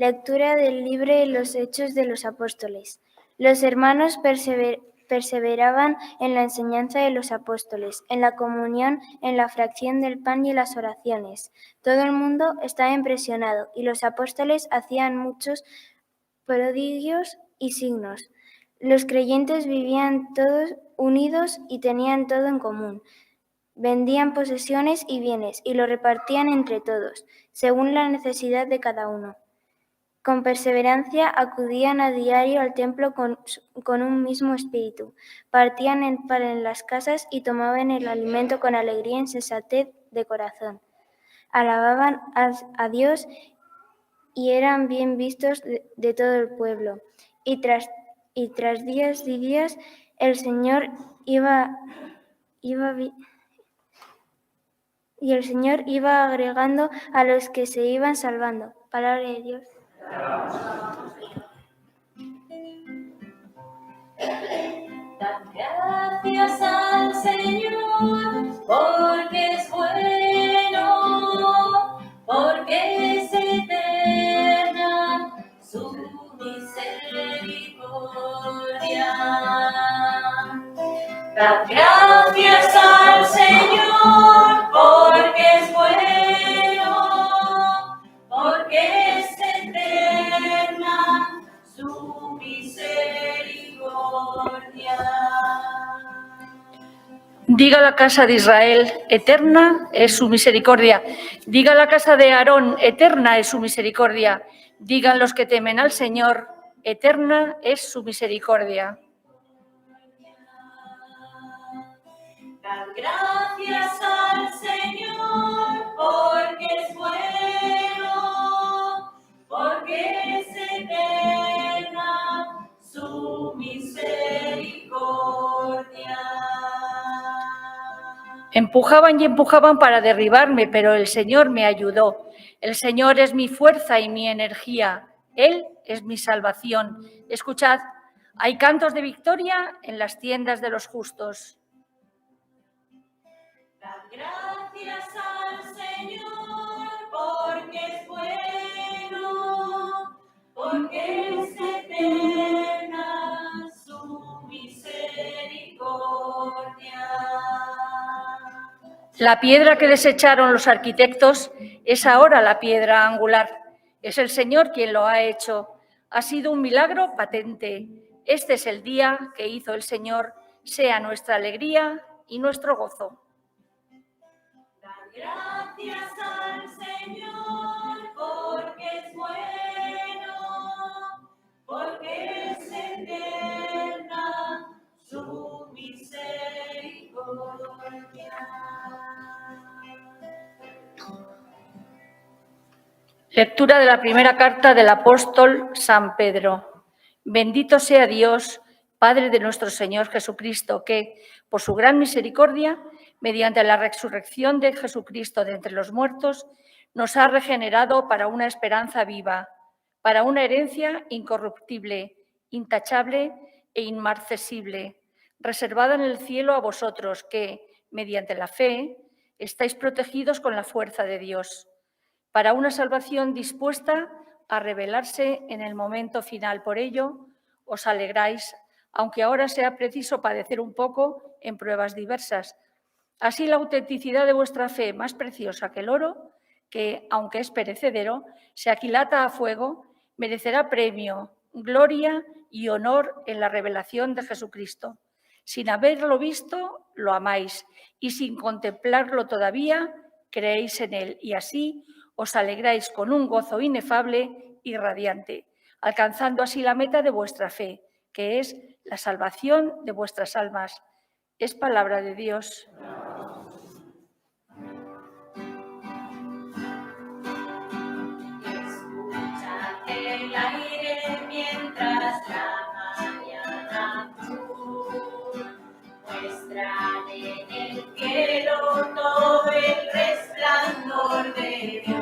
Lectura del libro de los Hechos de los Apóstoles. Los hermanos perseveraban en la enseñanza de los apóstoles, en la comunión, en la fracción del pan y en las oraciones. Todo el mundo estaba impresionado y los apóstoles hacían muchos prodigios y signos. Los creyentes vivían todos unidos y tenían todo en común. Vendían posesiones y bienes y lo repartían entre todos, según la necesidad de cada uno. Con perseverancia acudían a diario al templo con un mismo espíritu. Partían en pan en las casas y tomaban el alimento con alegría y sensatez de corazón. Alababan a Dios y eran bien vistos de todo el pueblo. Y tras días y días el Señor iba agregando a los que se iban salvando. Palabra de Dios. Dan gracias al Señor porque es bueno, porque es eterna su misericordia. Dan gracias al Señor porque es bueno, porque es eterna su misericordia. Diga la casa de Israel, eterna es su misericordia. Diga la casa de Aarón, eterna es su misericordia. Digan los que temen al Señor, eterna es su misericordia. Dan gracias al Señor porque es bueno, porque es eterna su misericordia. Empujaban y empujaban para derribarme, pero el Señor me ayudó. El Señor es mi fuerza y mi energía. Él es mi salvación. Escuchad, hay cantos de victoria en las tiendas de los justos. Dan gracias al Señor porque es bueno, porque es eterna su misericordia. La piedra que desecharon los arquitectos es ahora la piedra angular. Es el Señor quien lo ha hecho. Ha sido un milagro patente. Este es el día que hizo el Señor. Sea nuestra alegría y nuestro gozo. Dan gracias al Señor porque es bueno, porque es eterna su misericordia. Lectura de la primera carta del apóstol San Pedro. Bendito sea Dios, Padre de nuestro Señor Jesucristo, que, por su gran misericordia, mediante la resurrección de Jesucristo de entre los muertos, nos ha regenerado para una esperanza viva, para una herencia incorruptible, intachable e inmarcesible, reservada en el cielo a vosotros, que, mediante la fe, estáis protegidos con la fuerza de Dios, para una salvación dispuesta a revelarse en el momento final. Por ello, os alegráis, aunque ahora sea preciso padecer un poco en pruebas diversas. Así la autenticidad de vuestra fe, más preciosa que el oro, que, aunque es perecedero, se aquilata a fuego, merecerá premio, gloria y honor en la revelación de Jesucristo. Sin haberlo visto, lo amáis, y sin contemplarlo todavía, creéis en él, y así os alegráis con un gozo inefable y radiante, alcanzando así la meta de vuestra fe, que es la salvación de vuestras almas. Es palabra de Dios. Escucha el aire mientras la mañana azul muestra en el cielo todo el resplandor de Dios.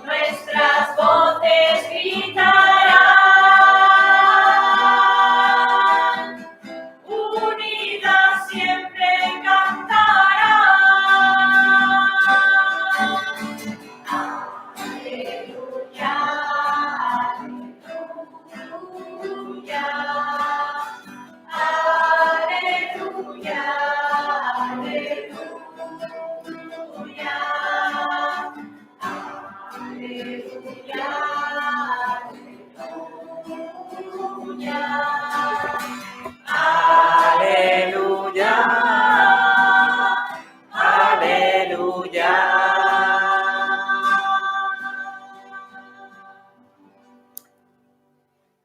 Nuestras voces gritarán, unidas siempre. Aleluya, aleluya.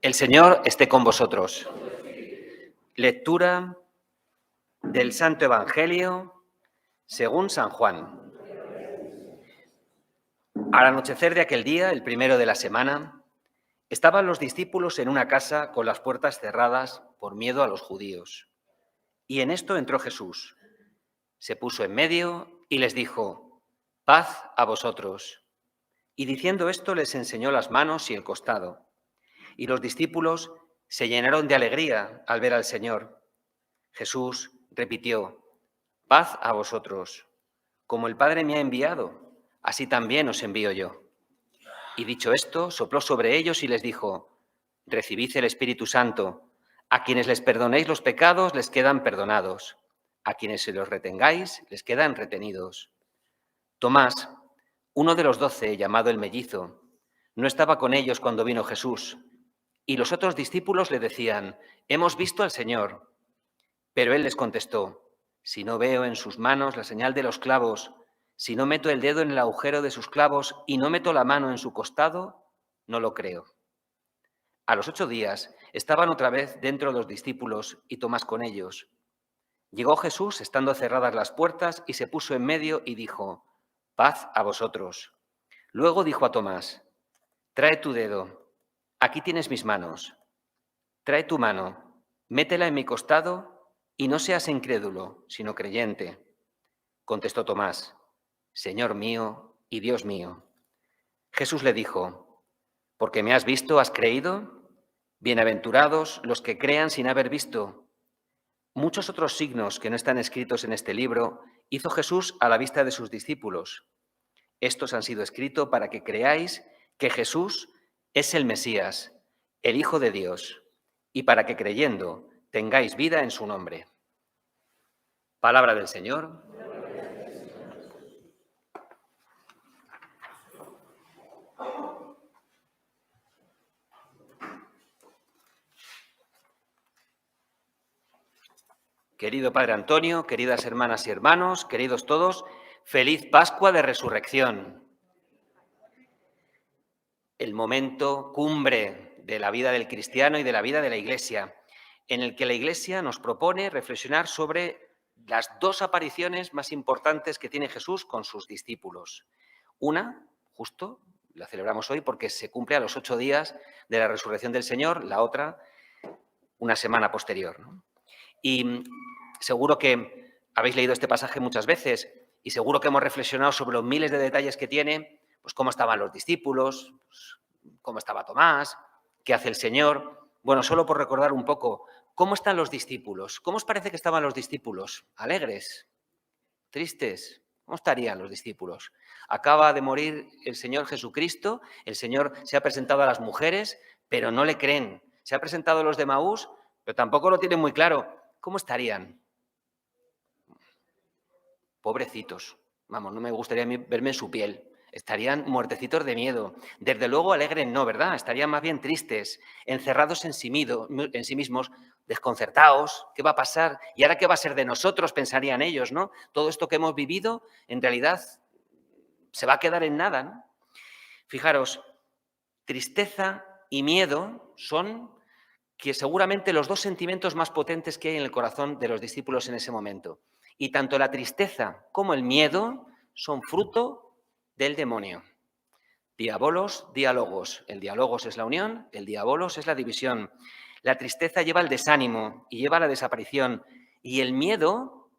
El Señor esté con vosotros. Lectura del Santo Evangelio según San Juan. Al anochecer de aquel día, el primero de la semana, estaban los discípulos en una casa con las puertas cerradas por miedo a los judíos. Y en esto entró Jesús. Se puso en medio y les dijo: «Paz a vosotros». Y diciendo esto les enseñó las manos y el costado. Y los discípulos se llenaron de alegría al ver al Señor. Jesús repitió: «Paz a vosotros. Como el Padre me ha enviado, así también os envío yo». Y dicho esto, sopló sobre ellos y les dijo: «Recibid el Espíritu Santo. A quienes les perdonéis los pecados les quedan perdonados. A quienes se los retengáis les quedan retenidos». Tomás, uno de los 12, llamado el mellizo, no estaba con ellos cuando vino Jesús. Y los otros discípulos le decían: «Hemos visto al Señor». Pero él les contestó: «Si no veo en sus manos la señal de los clavos, si no meto el dedo en el agujero de sus clavos y no meto la mano en su costado, no lo creo». A los 8 días estaban otra vez dentro los discípulos y Tomás con ellos. Llegó Jesús estando cerradas las puertas y se puso en medio y dijo: «Paz a vosotros». Luego dijo a Tomás: «Trae tu dedo, aquí tienes mis manos. Trae tu mano, métela en mi costado y no seas incrédulo, sino creyente». Contestó Tomás: «Señor mío y Dios mío». Jesús le dijo: «Porque me has visto, has creído. Bienaventurados los que crean sin haber visto». Muchos otros signos que no están escritos en este libro hizo Jesús a la vista de sus discípulos. Estos han sido escritos para que creáis que Jesús es el Mesías, el Hijo de Dios, y para que creyendo tengáis vida en su nombre. Palabra del Señor. Querido Padre Antonio, queridas hermanas y hermanos, queridos todos, feliz Pascua de Resurrección. El momento cumbre de la vida del cristiano y de la vida de la Iglesia, en el que la Iglesia nos propone reflexionar sobre las 2 apariciones más importantes que tiene Jesús con sus discípulos. Una, justo, la celebramos hoy porque se cumple a los 8 días de la resurrección del Señor, la otra, una semana posterior, ¿no? Y seguro que habéis leído este pasaje muchas veces y seguro que hemos reflexionado sobre los miles de detalles que tiene, pues cómo estaban los discípulos, pues, cómo estaba Tomás, qué hace el Señor. Bueno, solo por recordar un poco, ¿cómo están los discípulos? ¿Cómo os parece que estaban los discípulos? ¿Alegres? ¿Tristes? ¿Cómo estarían los discípulos? Acaba de morir el Señor Jesucristo, el Señor se ha presentado a las mujeres, pero no le creen. Se ha presentado a los de Emaús, pero tampoco lo tienen muy claro. ¿Cómo estarían? Pobrecitos. Vamos, no me gustaría a mí verme en su piel. Estarían muertecitos de miedo. Desde luego alegres no, ¿verdad? Estarían más bien tristes, encerrados en sí mismos, desconcertados. ¿Qué va a pasar? ¿Y ahora qué va a ser de nosotros? Pensarían ellos, ¿no? Todo esto que hemos vivido, en realidad, se va a quedar en nada, ¿no? Fijaros, tristeza y miedo son que seguramente los 2 sentimientos más potentes que hay en el corazón de los discípulos en ese momento. Y tanto la tristeza como el miedo son fruto del demonio. Diabolos, diálogos. El diálogos es la unión, el diabolos es la división. La tristeza lleva al desánimo y lleva a la desaparición. Y el miedo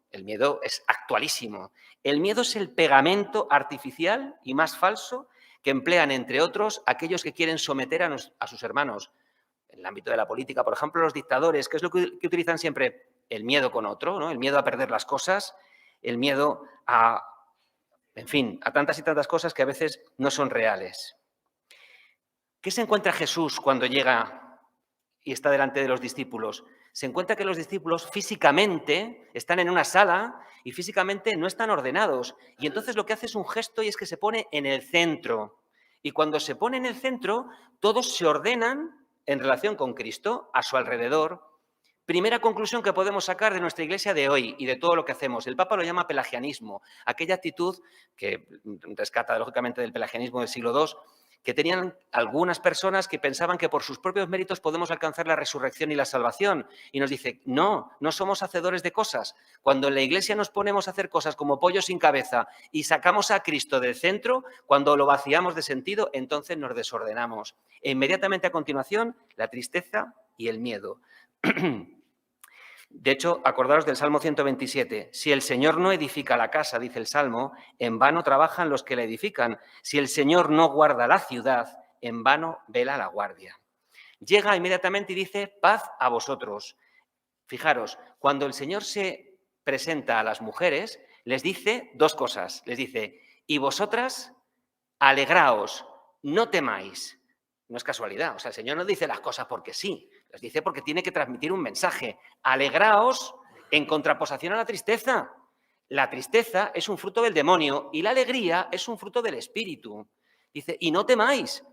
es actualísimo. El miedo es el pegamento artificial y más falso que emplean, entre otros, aquellos que quieren someter a sus hermanos. En el ámbito de la política, por ejemplo, los dictadores, ¿qué es lo que utilizan siempre? El miedo con otro, ¿no? El miedo a perder las cosas, el miedo a, en fin, a tantas y tantas cosas que a veces no son reales. ¿Qué se encuentra Jesús cuando llega y está delante de los discípulos? Se encuentra que los discípulos físicamente están en una sala y físicamente no están ordenados. Y entonces lo que hace es un gesto y es que se pone en el centro. Y cuando se pone en el centro, todos se ordenan en relación con Cristo, a su alrededor. Primera conclusión que podemos sacar de nuestra Iglesia de hoy y de todo lo que hacemos. El Papa lo llama pelagianismo, aquella actitud que rescata lógicamente del pelagianismo del siglo II, que tenían algunas personas que pensaban que por sus propios méritos podemos alcanzar la resurrección y la salvación. Y nos dice, no, no somos hacedores de cosas. Cuando en la Iglesia nos ponemos a hacer cosas como pollo sin cabeza y sacamos a Cristo del centro, cuando lo vaciamos de sentido, entonces nos desordenamos. E inmediatamente a continuación, la tristeza y el miedo. De hecho, acordaros del Salmo 127. Si el Señor no edifica la casa, dice el Salmo, en vano trabajan los que la edifican. Si el Señor no guarda la ciudad, en vano vela la guardia. Llega inmediatamente y dice, paz a vosotros. Fijaros, cuando el Señor se presenta a las mujeres, les dice dos cosas. Les dice, y vosotras, alegraos, no temáis. No es casualidad, o sea, el Señor no dice las cosas porque sí, las dice porque tiene que transmitir un mensaje. Alegraos en contraposición a la tristeza. La tristeza es un fruto del demonio y la alegría es un fruto del Espíritu. Dice, y no temáis.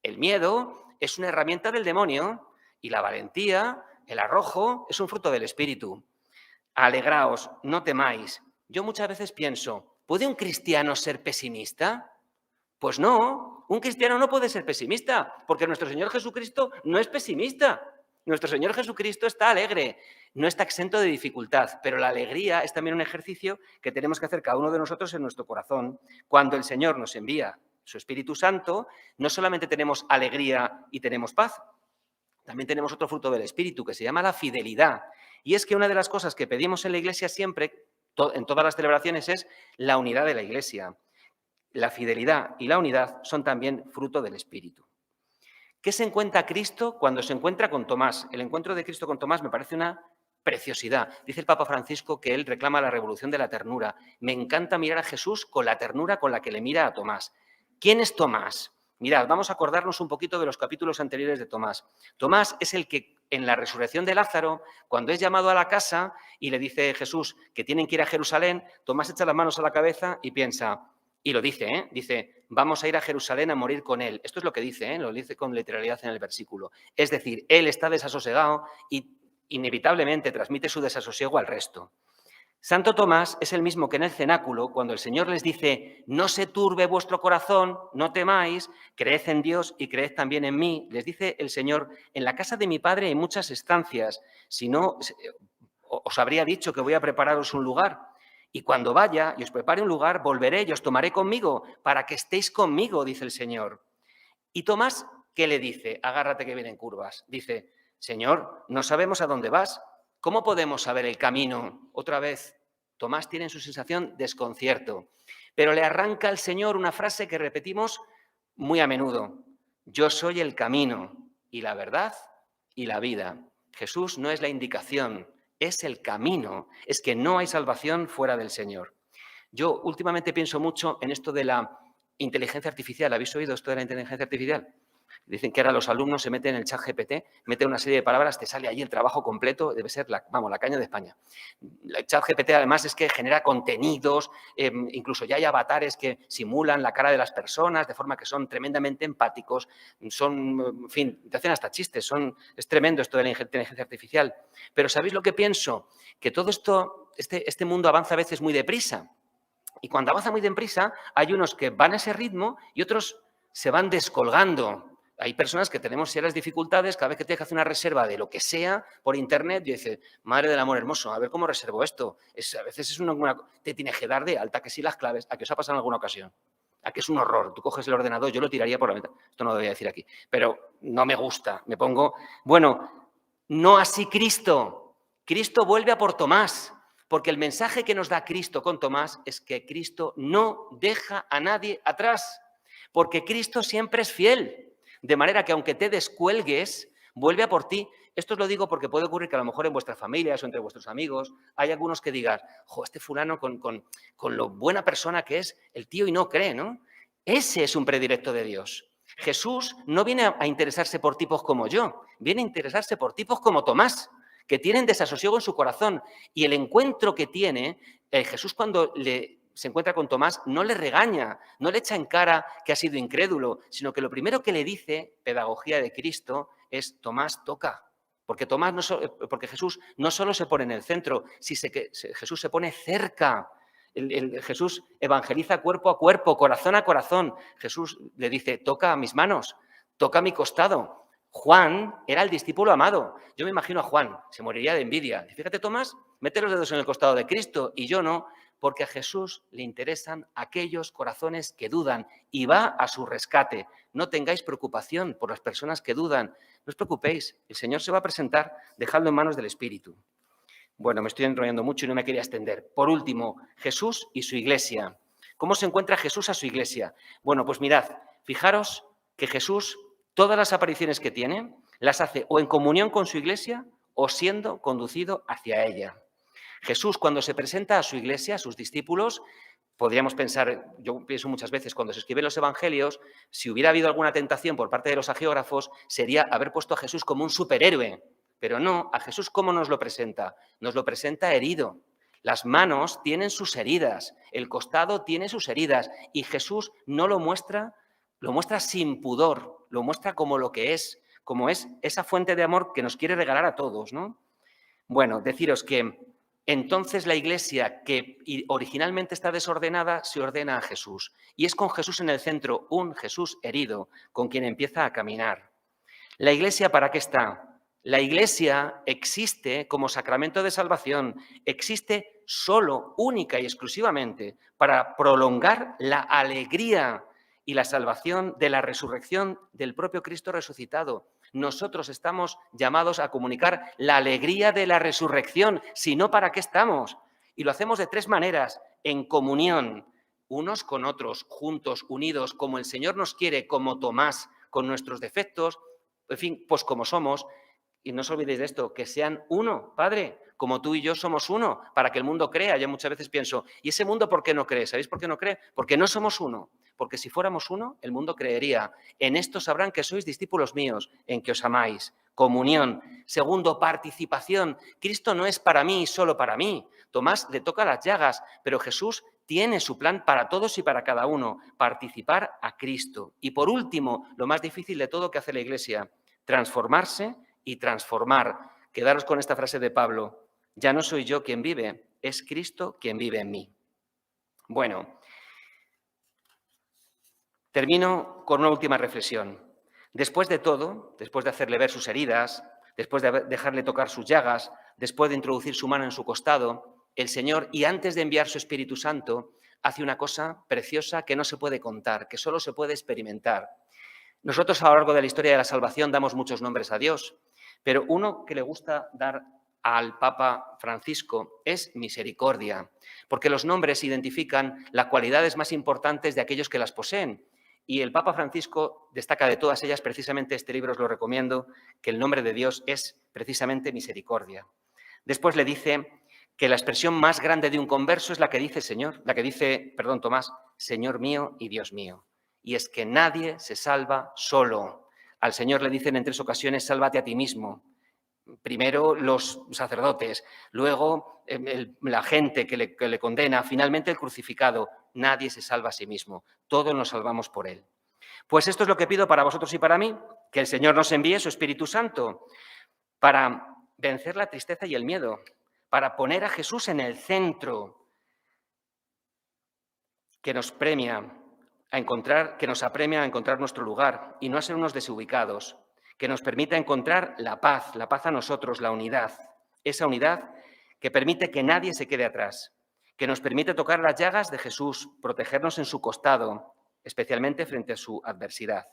El miedo es una herramienta del demonio y la valentía, el arrojo, es un fruto del Espíritu. Alegraos, no temáis. Yo muchas veces pienso, ¿puede un cristiano ser pesimista? Pues no, un cristiano no puede ser pesimista, porque nuestro Señor Jesucristo no es pesimista. Nuestro Señor Jesucristo está alegre, no está exento de dificultad, pero la alegría es también un ejercicio que tenemos que hacer cada uno de nosotros en nuestro corazón. Cuando el Señor nos envía su Espíritu Santo, no solamente tenemos alegría y tenemos paz, también tenemos otro fruto del Espíritu que se llama la fidelidad. Y es que una de las cosas que pedimos en la Iglesia siempre, en todas las celebraciones, es la unidad de la Iglesia. La fidelidad y la unidad son también fruto del Espíritu. ¿Qué se encuentra Cristo cuando se encuentra con Tomás? El encuentro de Cristo con Tomás me parece una preciosidad. Dice el Papa Francisco que él reclama la revolución de la ternura. Me encanta mirar a Jesús con la ternura con la que le mira a Tomás. ¿Quién es Tomás? Mirad, vamos a acordarnos un poquito de los capítulos anteriores de Tomás. Tomás es el que en la resurrección de Lázaro, cuando es llamado a la casa y le dice Jesús que tienen que ir a Jerusalén, Tomás echa las manos a la cabeza y piensa... Y lo dice, dice, vamos a ir a Jerusalén a morir con él. Esto es lo que dice, lo dice con literalidad en el versículo. Es decir, él está desasosegado y inevitablemente transmite su desasosiego al resto. Santo Tomás es el mismo que en el cenáculo, cuando el Señor les dice, no se turbe vuestro corazón, no temáis, creed en Dios y creed también en mí. Les dice el Señor, en la casa de mi Padre hay muchas estancias, si no, os habría dicho que voy a prepararos un lugar. Y cuando vaya y os prepare un lugar, volveré y os tomaré conmigo para que estéis conmigo, dice el Señor. Y Tomás, ¿qué le dice? Agárrate que vienen curvas. Dice, Señor, no sabemos a dónde vas. ¿Cómo podemos saber el camino? Otra vez, Tomás tiene en su sensación desconcierto. Pero le arranca al Señor una frase que repetimos muy a menudo. Yo soy el camino y la verdad y la vida. Jesús no es la indicación, es el camino, es que no hay salvación fuera del Señor. Yo últimamente pienso mucho en esto de la inteligencia artificial. ¿Habéis oído esto de la inteligencia artificial? Dicen que ahora los alumnos se meten en el ChatGPT, meten una serie de palabras, te sale allí el trabajo completo, debe ser la caña de España. El ChatGPT además es que genera contenidos, incluso ya hay avatares que simulan la cara de las personas, de forma que son tremendamente empáticos, en fin, te hacen hasta chistes, es tremendo esto de la inteligencia artificial. Pero ¿sabéis lo que pienso? Que todo esto, este mundo avanza a veces muy deprisa. Y cuando avanza muy deprisa, hay unos que van a ese ritmo y otros se van descolgando. Hay personas que tenemos serias dificultades, cada vez que tienes que hacer una reserva de lo que sea por internet, y dices, madre del amor hermoso, a ver cómo reservo esto. A veces es te tienes que dar de alta, que sí las claves, a que os ha pasado en alguna ocasión. A que es un horror. Tú coges el ordenador, yo lo tiraría por la ventana. Esto no lo voy a decir aquí, pero no me gusta. Me pongo, bueno, no así Cristo. Cristo vuelve a por Tomás, porque el mensaje que nos da Cristo con Tomás es que Cristo no deja a nadie atrás, porque Cristo siempre es fiel. De manera que aunque te descuelgues, vuelve a por ti. Esto os lo digo porque puede ocurrir que a lo mejor en vuestras familias o entre vuestros amigos hay algunos que digan, este fulano con lo buena persona que es, el tío y no cree, ¿no? Ese es un predilecto de Dios. Jesús no viene a interesarse por tipos como yo, viene a interesarse por tipos como Tomás, que tienen desasosiego en su corazón. Y el encuentro que tiene, Jesús cuando le se encuentra con Tomás, no le regaña, no le echa en cara que ha sido incrédulo, sino que lo primero que le dice, pedagogía de Cristo, es: Tomás, toca. Porque Jesús no solo se pone en el centro, Jesús se pone cerca. Jesús evangeliza cuerpo a cuerpo, corazón a corazón. Jesús le dice: toca mis manos, toca mi costado. Juan era el discípulo amado. Yo me imagino a Juan, se moriría de envidia. Fíjate, Tomás, mete los dedos en el costado de Cristo y yo no, porque a Jesús le interesan aquellos corazones que dudan y va a su rescate. No tengáis preocupación por las personas que dudan. No os preocupéis, el Señor se va a presentar, dejadlo en manos del Espíritu. Bueno, me estoy enrollando mucho y no me quería extender. Por último, Jesús y su iglesia. ¿Cómo se encuentra Jesús a su iglesia? Bueno, pues mirad, fijaros que Jesús, todas las apariciones que tiene, las hace o en comunión con su iglesia o siendo conducido hacia ella. Jesús, cuando se presenta a su iglesia, a sus discípulos, podríamos pensar, yo pienso muchas veces cuando se escriben los evangelios, si hubiera habido alguna tentación por parte de los hagiógrafos, sería haber puesto a Jesús como un superhéroe. Pero no, a Jesús, ¿cómo nos lo presenta? Nos lo presenta herido. Las manos tienen sus heridas, el costado tiene sus heridas y Jesús no lo muestra sin pudor, lo muestra como lo que es, como es esa fuente de amor que nos quiere regalar a todos, ¿no? Bueno, deciros que entonces la iglesia, que originalmente está desordenada, se ordena a Jesús. Y es con Jesús en el centro, un Jesús herido, con quien empieza a caminar. ¿La iglesia para qué está? La iglesia existe como sacramento de salvación, existe solo, única y exclusivamente para prolongar la alegría y la salvación de la resurrección del propio Cristo resucitado. Nosotros estamos llamados a comunicar la alegría de la resurrección, si no, ¿para qué estamos? Y lo hacemos de tres maneras: en comunión, unos con otros, juntos, unidos, como el Señor nos quiere, como Tomás, con nuestros defectos, en fin, pues como somos. Y no os olvidéis de esto, que sean uno, Padre, como tú y yo somos uno, para que el mundo crea. Yo muchas veces pienso, ¿y ese mundo por qué no cree? ¿Sabéis por qué no cree? Porque no somos uno. Porque si fuéramos uno, el mundo creería. En esto sabrán que sois discípulos míos, en que os amáis. Comunión. Segundo, participación. Cristo no es para mí y solo para mí. Tomás le toca las llagas, pero Jesús tiene su plan para todos y para cada uno. Participar a Cristo. Y por último, lo más difícil de todo que hace la Iglesia, transformarse y transformar. Quedaros con esta frase de Pablo: ya no soy yo quien vive, es Cristo quien vive en mí. Bueno, termino con una última reflexión. Después de todo, después de hacerle ver sus heridas, después de dejarle tocar sus llagas, después de introducir su mano en su costado, el Señor, y antes de enviar su Espíritu Santo, hace una cosa preciosa que no se puede contar, que solo se puede experimentar. Nosotros a lo largo de la historia de la salvación damos muchos nombres a Dios, pero uno que le gusta dar al Papa Francisco es misericordia, porque los nombres identifican las cualidades más importantes de aquellos que las poseen. Y el Papa Francisco destaca de todas ellas, precisamente este libro os lo recomiendo, que el nombre de Dios es precisamente misericordia. Después le dice que la expresión más grande de un converso es la que dice Tomás, Señor mío y Dios mío. Y es que nadie se salva solo. Al Señor le dicen en 3 ocasiones: sálvate a ti mismo. Primero los sacerdotes, luego la gente que le condena, finalmente el crucificado. Nadie se salva a sí mismo, todos nos salvamos por Él. Pues esto es lo que pido para vosotros y para mí, que el Señor nos envíe su Espíritu Santo para vencer la tristeza y el miedo, para poner a Jesús en el centro, que nos apremia a encontrar nuestro lugar y no a ser unos desubicados, que nos permita encontrar la paz a nosotros, la unidad, esa unidad que permite que nadie se quede atrás, que nos permite tocar las llagas de Jesús, protegernos en su costado, especialmente frente a su adversidad.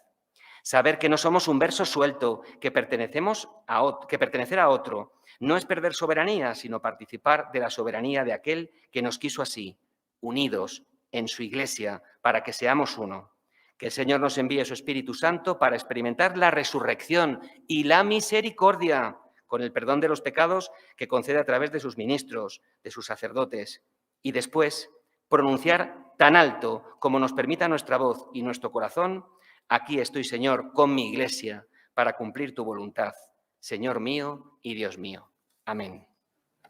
Saber que no somos un verso suelto, que pertenecer a otro no es perder soberanía, sino participar de la soberanía de aquel que nos quiso así, unidos en su Iglesia, para que seamos uno. Que el Señor nos envíe su Espíritu Santo para experimentar la resurrección y la misericordia, con el perdón de los pecados que concede a través de sus ministros, de sus sacerdotes, y después pronunciar tan alto como nos permita nuestra voz y nuestro corazón: aquí estoy, Señor, con mi Iglesia, para cumplir tu voluntad. Señor mío y Dios mío. Amén.